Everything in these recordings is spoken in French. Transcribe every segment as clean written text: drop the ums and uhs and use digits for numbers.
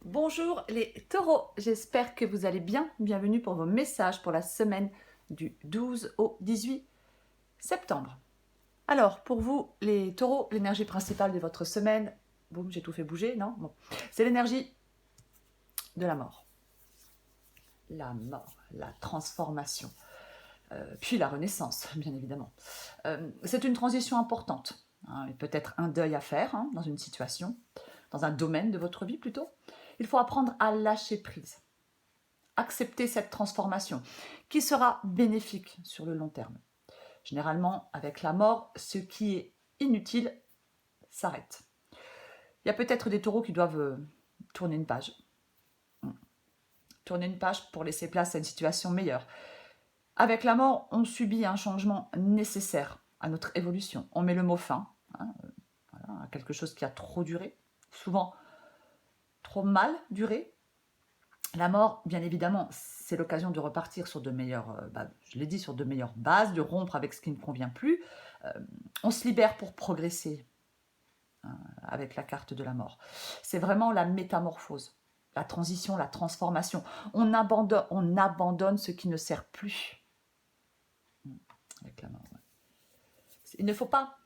Bonjour les taureaux, j'espère que vous allez bien. Bienvenue pour vos messages pour la semaine du 12 au 18 septembre. Alors, pour vous les taureaux, l'énergie principale de votre semaine, boum, j'ai tout fait bouger, non? Bon, c'est l'énergie de la mort. La mort, la transformation, puis la renaissance, bien évidemment. C'est une transition importante, hein, peut-être un deuil à faire hein, dans une situation, dans un domaine de votre vie plutôt. Il faut apprendre à lâcher prise. Accepter cette transformation qui sera bénéfique sur le long terme. Généralement, avec la mort, ce qui est inutile s'arrête. Il y a peut-être des taureaux qui doivent tourner une page. Tourner une page pour laisser place à une situation meilleure. Avec la mort, on subit un changement nécessaire à notre évolution. On met le mot fin hein, voilà, à quelque chose qui a trop duré, souvent trop mal duré. La mort, bien évidemment, c'est l'occasion de repartir sur de meilleures, je l'ai dit, sur de meilleures bases, de rompre avec ce qui ne convient plus. On se libère pour progresser hein, avec la carte de la mort. C'est vraiment la métamorphose, la transition, la transformation. On abandonne ce qui ne sert plus avec la mort. Ouais. Il ne faut pas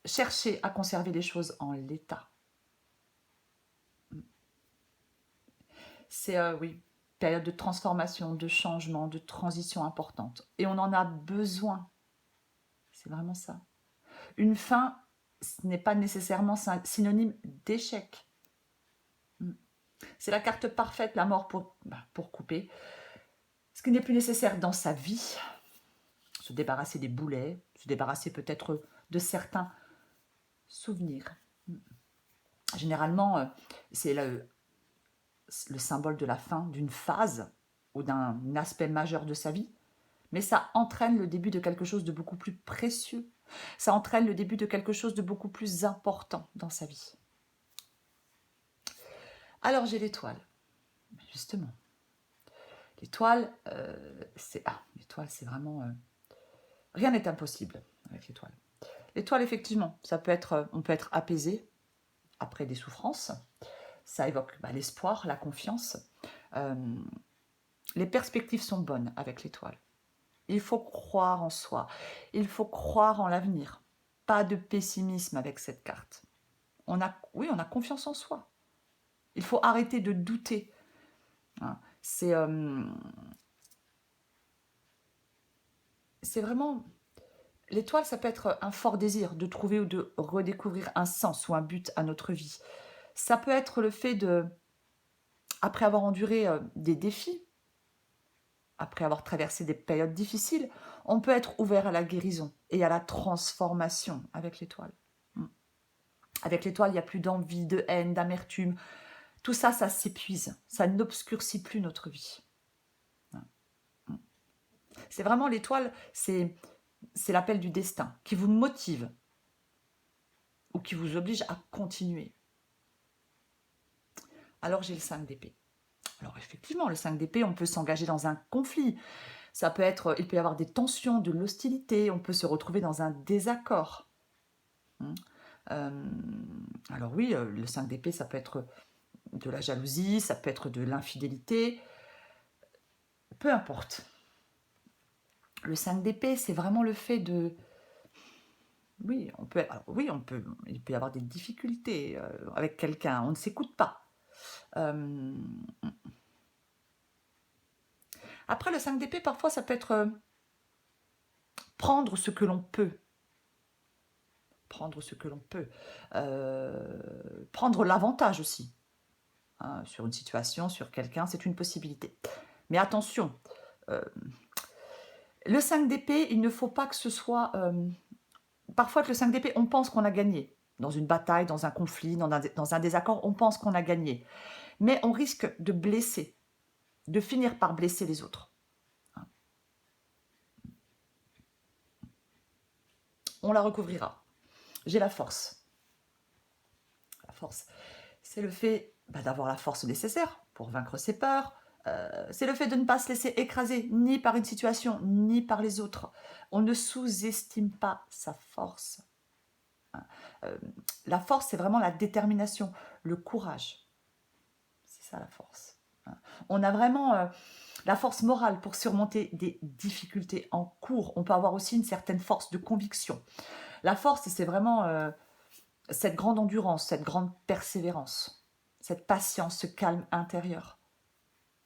chercher à conserver les choses en l'état. C'est, oui, période de transformation, de changement, de transition importante. Et on en a besoin. C'est vraiment ça. Une fin ce n'est pas nécessairement synonyme d'échec. C'est la carte parfaite, la mort pour couper. Ce qui n'est plus nécessaire dans sa vie, se débarrasser des boulets, se débarrasser peut-être de certains souvenirs. Généralement, c'est le symbole de la fin d'une phase ou d'un aspect majeur de sa vie, mais ça entraîne le début de quelque chose de beaucoup plus précieux. Ça entraîne le début de quelque chose de beaucoup plus important dans sa vie. Alors j'ai l'étoile, justement. L'étoile, l'étoile, c'est vraiment... rien n'est impossible avec l'étoile. L'étoile, effectivement, on peut être apaisé après des souffrances. Ça évoque l'espoir, la confiance. Euh, les perspectives sont bonnes avec l'étoile. Il faut croire en soi. Il faut croire en l'avenir. Pas de pessimisme avec cette carte. On a confiance en soi. Il faut arrêter de douter. Hein. C'est vraiment... L'étoile, ça peut être un fort désir de trouver ou de redécouvrir un sens ou un but à notre vie. Ça peut être le fait de, après avoir enduré des défis, après avoir traversé des périodes difficiles, on peut être ouvert à la guérison et à la transformation avec l'étoile. Avec l'étoile, il n'y a plus d'envie, de haine, d'amertume. Tout ça, ça s'épuise. Ça n'obscurcit plus notre vie. C'est vraiment l'étoile, c'est l'appel du destin qui vous motive ou qui vous oblige à continuer. Alors j'ai le 5 d'épée. Alors effectivement, le 5 d'épée, on peut s'engager dans un conflit. Il peut y avoir des tensions, de l'hostilité, on peut se retrouver dans un désaccord. Alors oui, le 5 d'épée, ça peut être de la jalousie, ça peut être de l'infidélité, peu importe. Le 5 d'épée, c'est vraiment le fait de... Oui, il peut y avoir des difficultés avec quelqu'un, on ne s'écoute pas. Après, le 5 d'épée, parfois, ça peut être prendre ce que l'on peut. Prendre ce que l'on peut. Prendre l'avantage aussi. Hein, sur une situation, sur quelqu'un, c'est une possibilité. Mais attention, le 5 d'épée, il ne faut pas que ce soit... parfois, avec le 5 d'épée, on pense qu'on a gagné. Dans une bataille, dans un conflit, dans un désaccord, on pense qu'on a gagné. Mais on risque de blesser, de finir par blesser les autres. On la recouvrira. J'ai la force. La force, c'est le fait d'avoir la force nécessaire pour vaincre ses peurs. C'est le fait de ne pas se laisser écraser ni par une situation, ni par les autres. On ne sous-estime pas sa force. La force, c'est vraiment la détermination, le courage. C'est ça la force. On a vraiment la force morale pour surmonter des difficultés en cours. On peut avoir aussi une certaine force de conviction. La force, c'est vraiment cette grande endurance, cette grande persévérance, cette patience, ce calme intérieur.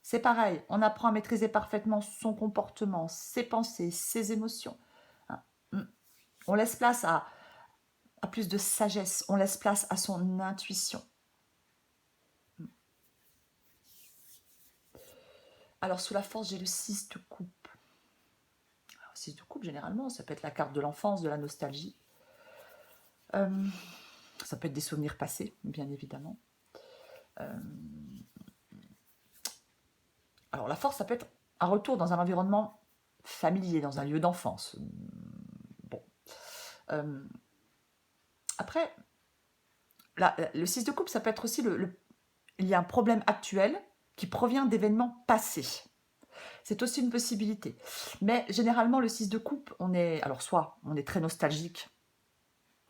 C'est pareil, on apprend à maîtriser parfaitement son comportement, ses pensées, ses émotions. On laisse place à plus de sagesse, on laisse place à son intuition. Alors, sous la force, j'ai le 6 de coupe. Alors, 6 de coupe, généralement, ça peut être la carte de l'enfance, de la nostalgie. Ça peut être des souvenirs passés, bien évidemment. Alors, la force, ça peut être un retour dans un environnement familier, dans un lieu d'enfance. Bon. Après, le 6 de coupe, ça peut être aussi il y a un problème actuel qui provient d'événements passés. C'est aussi une possibilité. Mais généralement, le 6 de coupe, soit on est très nostalgique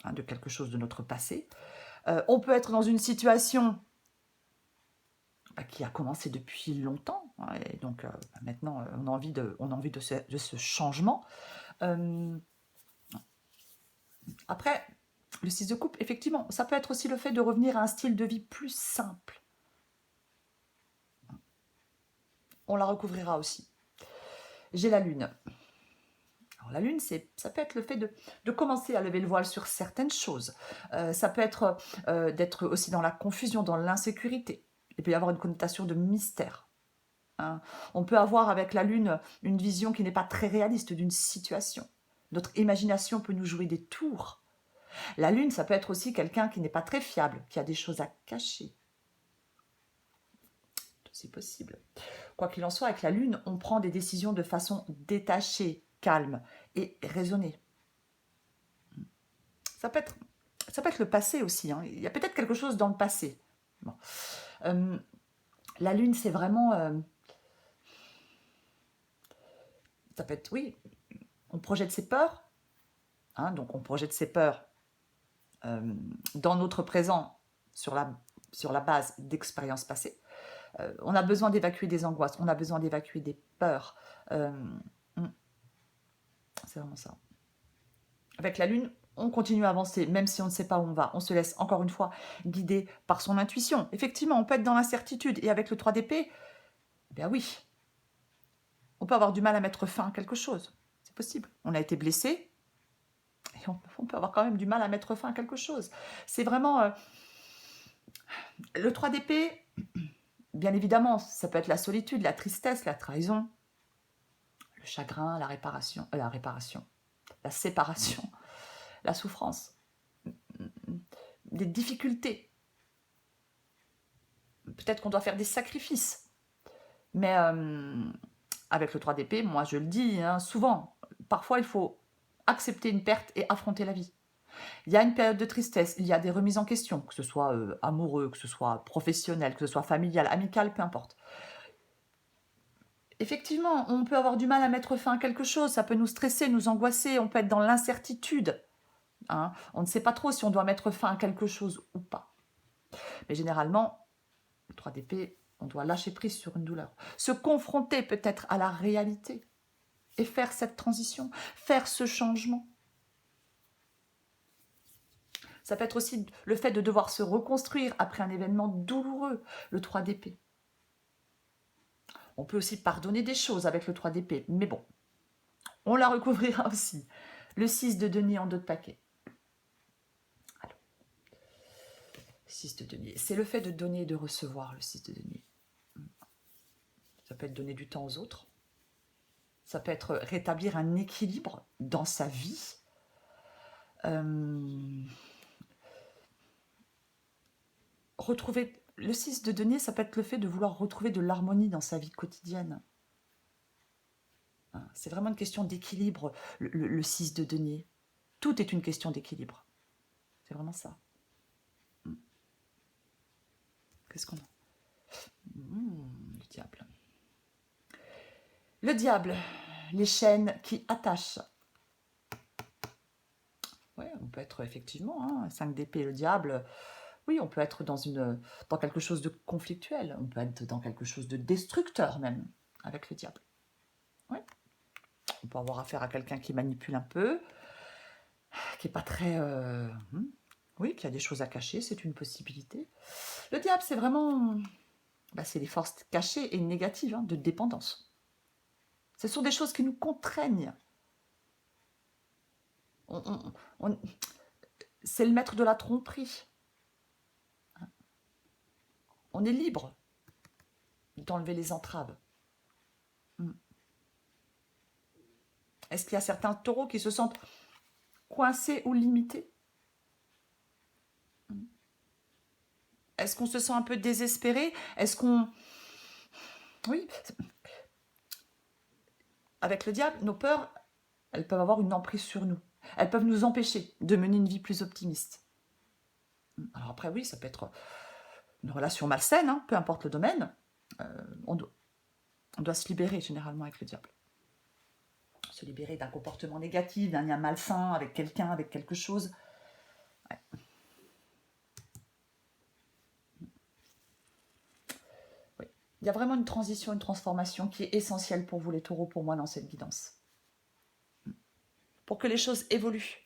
de quelque chose de notre passé. On peut être dans une situation qui a commencé depuis longtemps. Et donc, maintenant, on a envie de ce changement. Après, le 6 de coupe, effectivement, ça peut être aussi le fait de revenir à un style de vie plus simple. On la recouvrira aussi. J'ai la lune. Alors, la lune, ça peut être le fait de commencer à lever le voile sur certaines choses. Ça peut être d'être aussi dans la confusion, dans l'insécurité. Il peut y avoir une connotation de mystère. On peut avoir avec la lune une vision qui n'est pas très réaliste d'une situation. Notre imagination peut nous jouer des tours. La lune, ça peut être aussi quelqu'un qui n'est pas très fiable, qui a des choses à cacher. C'est possible. Quoi qu'il en soit, avec la lune, on prend des décisions de façon détachée, calme et raisonnée. Ça peut être le passé aussi. Il y a peut-être quelque chose dans le passé. Bon. La lune, c'est vraiment... ça peut être, oui, on projette ses peurs. Donc on projette ses peurs dans notre présent sur la base d'expériences passées. On a besoin d'évacuer des angoisses, on a besoin d'évacuer des peurs. C'est vraiment ça. Avec la lune, on continue à avancer, même si on ne sait pas où on va. On se laisse, encore une fois, guider par son intuition. Effectivement, on peut être dans l'incertitude. Et avec le 3 d'épée, ben oui, on peut avoir du mal à mettre fin à quelque chose. C'est possible. On a été blessé, et on peut avoir quand même du mal à mettre fin à quelque chose. C'est vraiment... le 3 d'épée, bien évidemment, ça peut être la solitude, la tristesse, la trahison, le chagrin, la séparation, la souffrance, des difficultés. Peut-être qu'on doit faire des sacrifices. Mais avec le 3 d'épée, moi je le dis souvent, parfois il faut accepter une perte et affronter la vie. Il y a une période de tristesse, il y a des remises en question, que ce soit amoureux, que ce soit professionnel, que ce soit familial, amical, peu importe. Effectivement, on peut avoir du mal à mettre fin à quelque chose, ça peut nous stresser, nous angoisser, on peut être dans l'incertitude. On ne sait pas trop si on doit mettre fin à quelque chose ou pas. Mais généralement, le 3 d'épée, on doit lâcher prise sur une douleur. Se confronter peut-être à la réalité et faire cette transition, faire ce changement. Ça peut être aussi le fait de devoir se reconstruire après un événement douloureux, le 3 d'épée. On peut aussi pardonner des choses avec le 3 d'épée, mais bon, on la recouvrira aussi. Le 6 de denier en dos de paquet. Alors, 6 de denier, c'est le fait de donner et de recevoir, le 6 de denier. Ça peut être donner du temps aux autres. Ça peut être rétablir un équilibre dans sa vie. Retrouver le 6 de denier, ça peut être le fait de vouloir retrouver de l'harmonie dans sa vie quotidienne. C'est vraiment une question d'équilibre, le 6 de denier. Tout est une question d'équilibre. C'est vraiment ça. Qu'est-ce qu'on a le diable. Le diable, les chaînes qui attachent. Ouais, on peut être effectivement, 5 d'épée, le diable, Oui, on peut être dans quelque chose de conflictuel, on peut être dans quelque chose de destructeur même, avec le diable. Oui. On peut avoir affaire à quelqu'un qui manipule un peu, qui n'est pas très... oui, qui a des choses à cacher, c'est une possibilité. Le diable, c'est vraiment... c'est les forces cachées et négatives de dépendance. Ce sont des choses qui nous contraignent. C'est le maître de la tromperie. On est libre d'enlever les entraves. Est-ce qu'il y a certains taureaux qui se sentent coincés ou limités? Est-ce qu'on se sent un peu désespéré? Est-ce qu'on... Oui. Avec le diable, nos peurs, elles peuvent avoir une emprise sur nous. Elles peuvent nous empêcher de mener une vie plus optimiste. Alors après, oui, ça peut être une relation malsaine, peu importe le domaine. On doit se libérer généralement avec le diable. Se libérer d'un comportement négatif, d'un lien malsain avec quelqu'un, avec quelque chose. Ouais. Oui. Il y a vraiment une transition, une transformation qui est essentielle pour vous les taureaux, pour moi, dans cette guidance. Pour que les choses évoluent.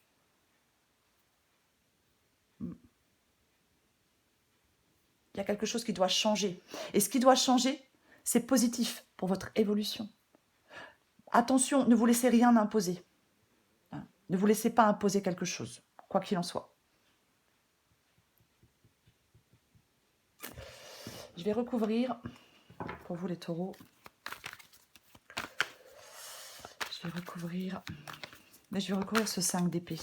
Il y a quelque chose qui doit changer. Et ce qui doit changer, c'est positif pour votre évolution. Attention, ne vous laissez rien imposer. Ne vous laissez pas imposer quelque chose, quoi qu'il en soit. Je vais recouvrir, pour vous les taureaux, je vais recouvrir ce 5 d'épée.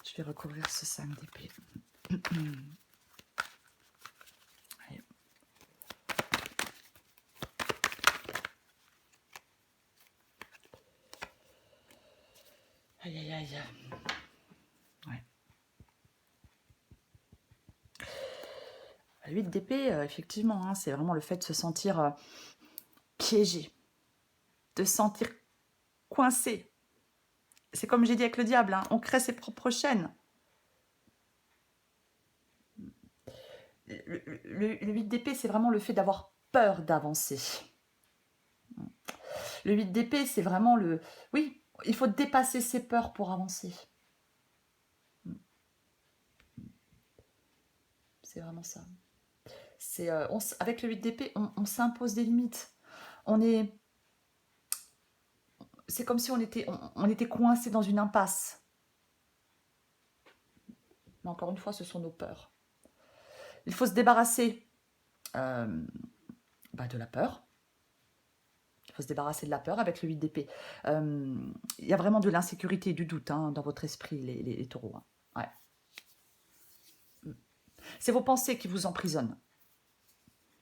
Je vais recouvrir ce 5 d'épée. Aïe, aïe, aïe. Ouais. Le 8 d'épée, effectivement, c'est vraiment le fait de se sentir piégé, de se sentir coincé. C'est comme j'ai dit avec le diable, on crée ses propres chaînes. Le 8 d'épée, c'est vraiment le fait d'avoir peur d'avancer. Le 8 d'épée, c'est vraiment le... Oui, il faut dépasser ses peurs pour avancer. C'est vraiment ça. Avec le 8 d'épée, on s'impose des limites. C'est comme si on était coincé dans une impasse. Mais encore une fois, ce sont nos peurs. Il faut se débarrasser de la peur. Il faut se débarrasser de la peur avec le 8 d'épée. Il y a vraiment de l'insécurité et du doute dans votre esprit, les taureaux. Ouais. C'est vos pensées qui vous emprisonnent.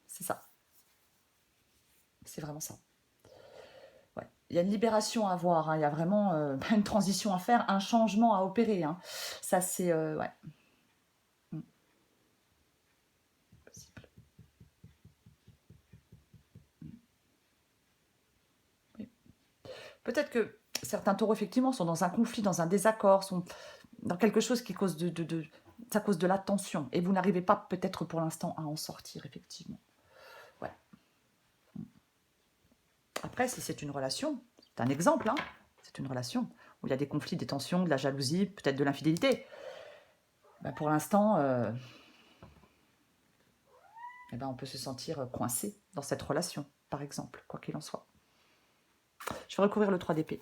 C'est ça. C'est vraiment ça. Ouais. Il y a une libération à avoir. Il y a vraiment une transition à faire, un changement à opérer. Ça, c'est... ouais. Possible. Oui. Peut-être que certains taureaux, effectivement, sont dans un conflit, dans un désaccord, sont dans quelque chose qui cause ça cause de la tension. Et vous n'arrivez pas, peut-être pour l'instant, à en sortir, effectivement. Ouais. Après, si c'est une relation, c'est un exemple, c'est une relation où il y a des conflits, des tensions, de la jalousie, peut-être de l'infidélité. Pour l'instant, on peut se sentir coincé dans cette relation, par exemple, quoi qu'il en soit. Je vais recouvrir le 3 d'épée.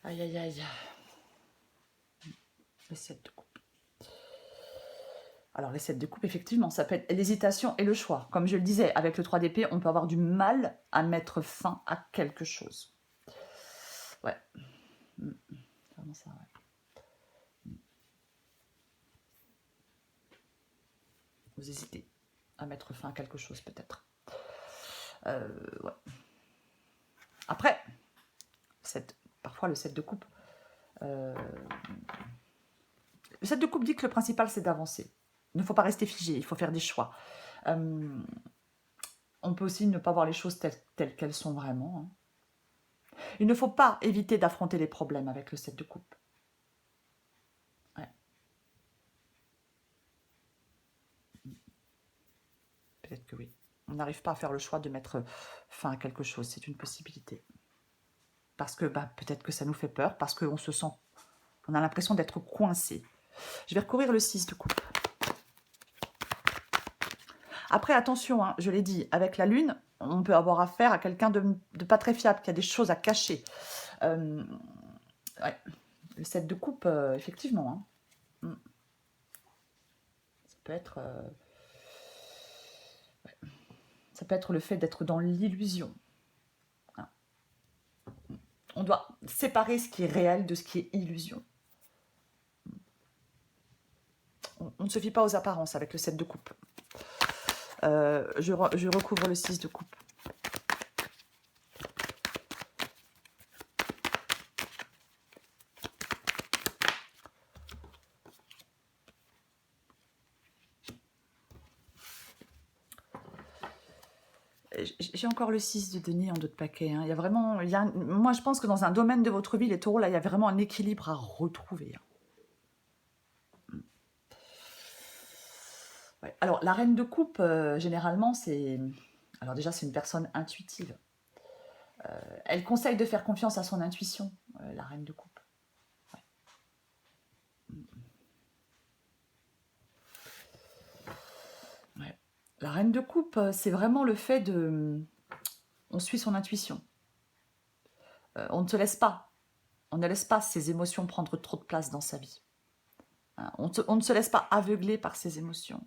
Aïe, aïe, aïe. Les 7 de coupe. Alors, les 7 de coupe, effectivement, ça peut être l'hésitation et le choix. Comme je le disais, avec le 3 d'épée, on peut avoir du mal à mettre fin à quelque chose. Ouais. Vraiment ça, ouais. Vous hésitez à mettre fin à quelque chose, peut-être. Ouais. Après, parfois le 7 de coupe, Le 7 de coupe dit que le principal, c'est d'avancer. Il ne faut pas rester figé, il faut faire des choix. On peut aussi ne pas voir les choses telles qu'elles sont vraiment. Hein. Il ne faut pas éviter d'affronter les problèmes avec le 7 de coupe. Ouais. Peut-être que oui. On n'arrive pas à faire le choix de mettre fin à quelque chose, c'est une possibilité. Parce que peut-être que ça nous fait peur, parce qu'on se sent, on a l'impression d'être coincé. Je vais recourir le 6 de coupe. Après, attention, hein, je l'ai dit, avec la lune, on peut avoir affaire à quelqu'un de pas très fiable, qui a des choses à cacher. Ouais. Le 7 de coupe, effectivement. Hein. Ça peut être... ouais. Ça peut être le fait d'être dans l'illusion. Hein. On doit séparer ce qui est réel de ce qui est illusion. On ne se fie pas aux apparences avec le 7 de coupe. Je recouvre le 6 de coupe. J'ai encore le 6 de denier en dos de paquet. Hein. Il y a vraiment, moi, je pense que dans un domaine de votre vie, les taureaux, là, il y a vraiment un équilibre à retrouver. Hein. Ouais. Alors, la reine de coupe, généralement, c'est... Alors déjà, c'est une personne intuitive. Elle conseille de faire confiance à son intuition, la reine de coupe. Ouais. Ouais. La reine de coupe, c'est vraiment le fait de... On suit son intuition. On ne se laisse pas. On ne laisse pas ses émotions prendre trop de place dans sa vie. Hein, on ne se laisse pas aveugler par ses émotions.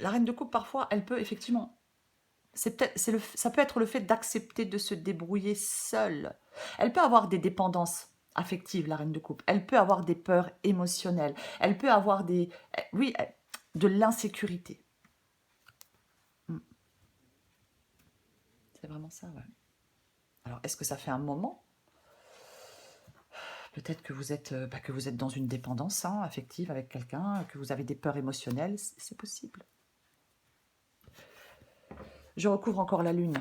La reine de coupe, parfois, elle peut effectivement... ça peut être le fait d'accepter de se débrouiller seule. Elle peut avoir des dépendances affectives, la reine de coupe. Elle peut avoir des peurs émotionnelles. Elle peut avoir des... Oui, de l'insécurité. C'est vraiment ça, ouais. Alors, est-ce que ça fait un moment? Peut-être que vous êtes dans une dépendance affective avec quelqu'un, que vous avez des peurs émotionnelles, c'est possible. Je recouvre encore la lune.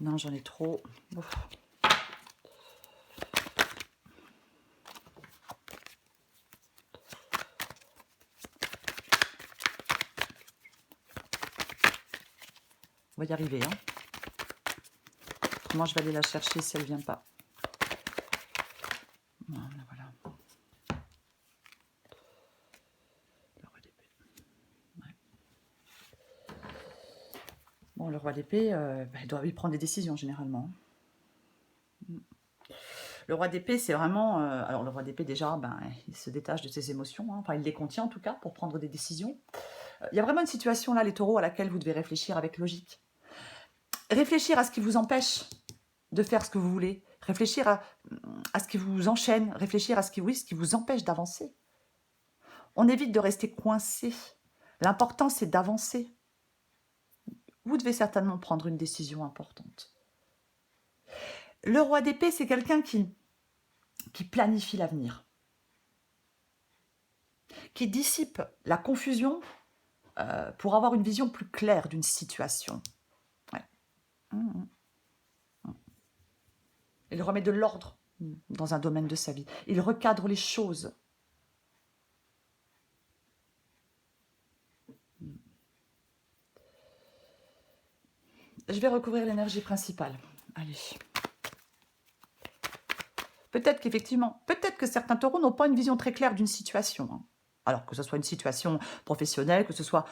Non, j'en ai trop. Ouf. On va y arriver. Hein. Autrement, je vais aller la chercher si elle ne vient pas. Voilà. Le roi d'épée. Ouais. Bon, le roi d'épée, il doit y prendre des décisions généralement. Le roi d'épée, c'est vraiment... alors, le roi d'épée, déjà, il se détache de ses émotions. Hein. Enfin, il les contient, en tout cas, pour prendre des décisions. Il y a vraiment une situation, là, les taureaux, à laquelle vous devez réfléchir avec logique. Réfléchir à ce qui vous empêche de faire ce que vous voulez. Réfléchir à ce qui vous enchaîne. Réfléchir à ce qui vous empêche d'avancer. On évite de rester coincé. L'important, c'est d'avancer. Vous devez certainement prendre une décision importante. Le roi d'épée, c'est quelqu'un qui planifie l'avenir, qui dissipe la confusion pour avoir une vision plus claire d'une situation. Ouais. Il remet de l'ordre dans un domaine de sa vie. Il recadre les choses. Je vais recouvrir l'énergie principale. Allez. Peut-être qu'effectivement, peut-être que certains taureaux n'ont pas une vision très claire d'une situation. Hein. Alors que ce soit une situation professionnelle, que ce soit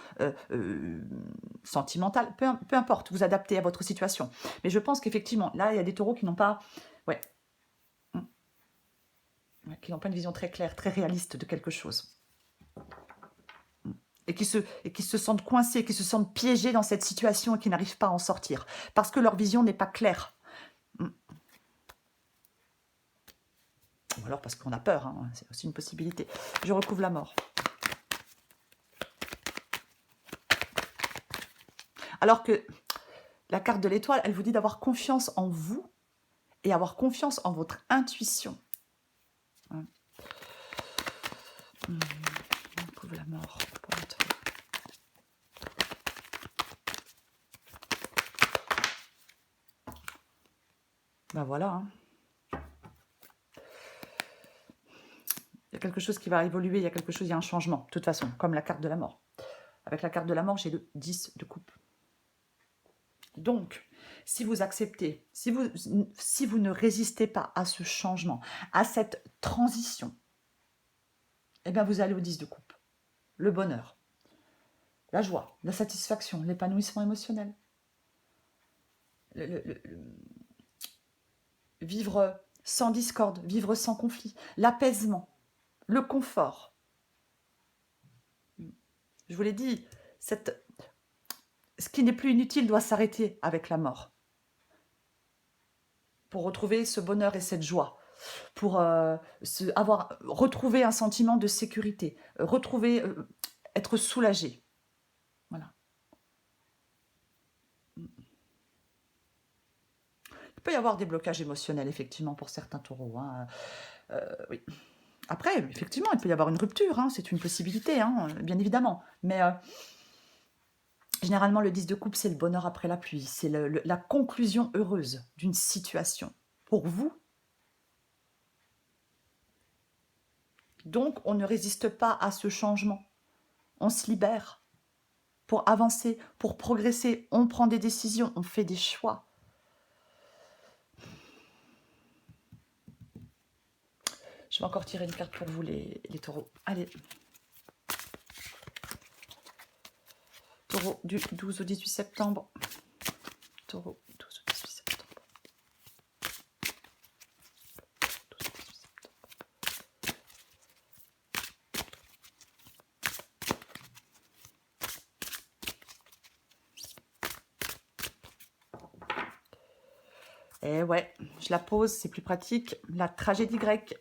sentimentale, peu importe, vous adaptez à votre situation. Mais je pense qu'effectivement, là, il y a des taureaux qui n'ont pas, ouais, qui n'ont pas une vision très claire, très réaliste de quelque chose. Et qui se sentent coincés, qui se sentent piégés dans cette situation et qui n'arrivent pas à en sortir. Parce que leur vision n'est pas claire. Ou alors parce qu'on a peur, hein, c'est aussi une possibilité. Je recouvre la mort. Alors que la carte de l'étoile, elle vous dit d'avoir confiance en vous et avoir confiance en votre intuition. Hein. On recouvre la mort pour votre... Ben voilà, hein. Il y a quelque chose qui va évoluer, il y a quelque chose, il y a un changement, de toute façon, comme la carte de la mort. Avec la carte de la mort, j'ai le 10 de coupe. Donc, si vous acceptez, si vous ne résistez pas à ce changement, à cette transition, eh bien vous allez au 10 de coupe. Le bonheur, la joie, la satisfaction, l'épanouissement émotionnel. Vivre sans discorde, vivre sans conflit, l'apaisement, le confort. Je vous l'ai dit, ce qui n'est plus inutile doit s'arrêter avec la mort. Pour retrouver ce bonheur et cette joie, pour retrouver un sentiment de sécurité, être soulagé. Voilà. Il peut y avoir des blocages émotionnels, effectivement, pour certains taureaux. Hein. Oui. Après, effectivement, il peut y avoir une rupture, hein, c'est une possibilité, hein, bien évidemment. Mais généralement, le 10 de coupe, c'est le bonheur après la pluie. C'est la conclusion heureuse d'une situation. Pour vous. Donc, on ne résiste pas à ce changement. On se libère. Pour avancer, pour progresser, on prend des décisions, on fait des choix. Je vais encore tirer une carte pour vous, les taureaux. Allez. Taureau du 12 au 18 septembre. Taureau, 12 au 18 septembre. 12 au 18 septembre. Eh ouais, je la pose, c'est plus pratique. La tragédie grecque.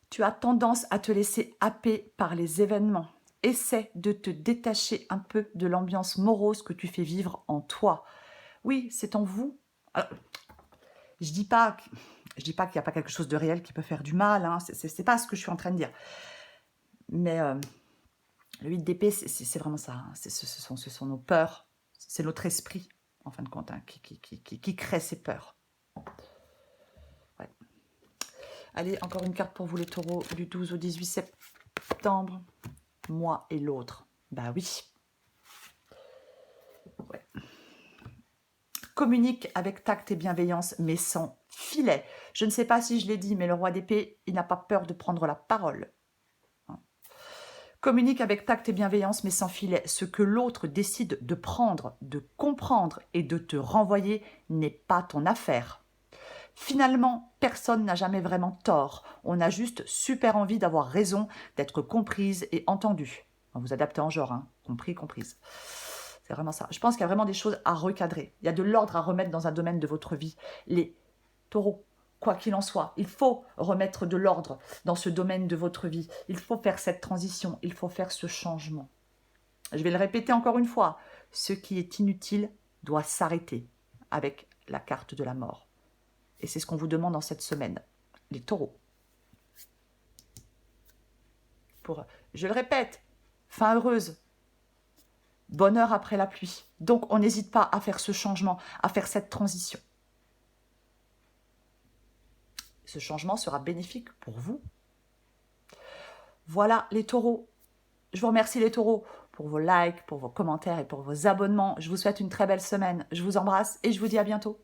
Tu as tendance à te laisser happer par les événements. Essaie de te détacher un peu de l'ambiance morose que tu fais vivre en toi. Oui, c'est en vous. Alors, je dis pas qu'il n'y a pas quelque chose de réel qui peut faire du mal. Hein. C'est pas ce que je suis en train de dire. Mais le 8 d'épée, c'est vraiment ça. Hein. Ce sont nos peurs. C'est notre esprit, en fin de compte, hein, qui crée ces peurs. Ouais. Allez, encore une carte pour vous les taureaux du 12 au 18 septembre. Moi et l'autre. Bah oui. Ouais. Communique avec tact et bienveillance, mais sans filet. Je ne sais pas si je l'ai dit, mais le roi d'épée, il n'a pas peur de prendre la parole. Communique avec tact et bienveillance, mais sans filet. Ce que l'autre décide de prendre, de comprendre et de te renvoyer n'est pas ton affaire. Finalement, personne n'a jamais vraiment tort. On a juste super envie d'avoir raison, d'être comprise et entendue. Vous adaptez en genre, hein. Compris, comprise. C'est vraiment ça. Je pense qu'il y a vraiment des choses à recadrer. Il y a de l'ordre à remettre dans un domaine de votre vie. Les taureaux, quoi qu'il en soit, il faut remettre de l'ordre dans ce domaine de votre vie. Il faut faire cette transition, il faut faire ce changement. Je vais le répéter encore une fois. Ce qui est inutile doit s'arrêter avec la carte de la mort. Et c'est ce qu'on vous demande en cette semaine, les taureaux. Je le répète, fin heureuse, bonheur après la pluie. Donc on n'hésite pas à faire ce changement, à faire cette transition. Ce changement sera bénéfique pour vous. Voilà les taureaux. Je vous remercie les taureaux pour vos likes, pour vos commentaires et pour vos abonnements. Je vous souhaite une très belle semaine. Je vous embrasse et je vous dis à bientôt.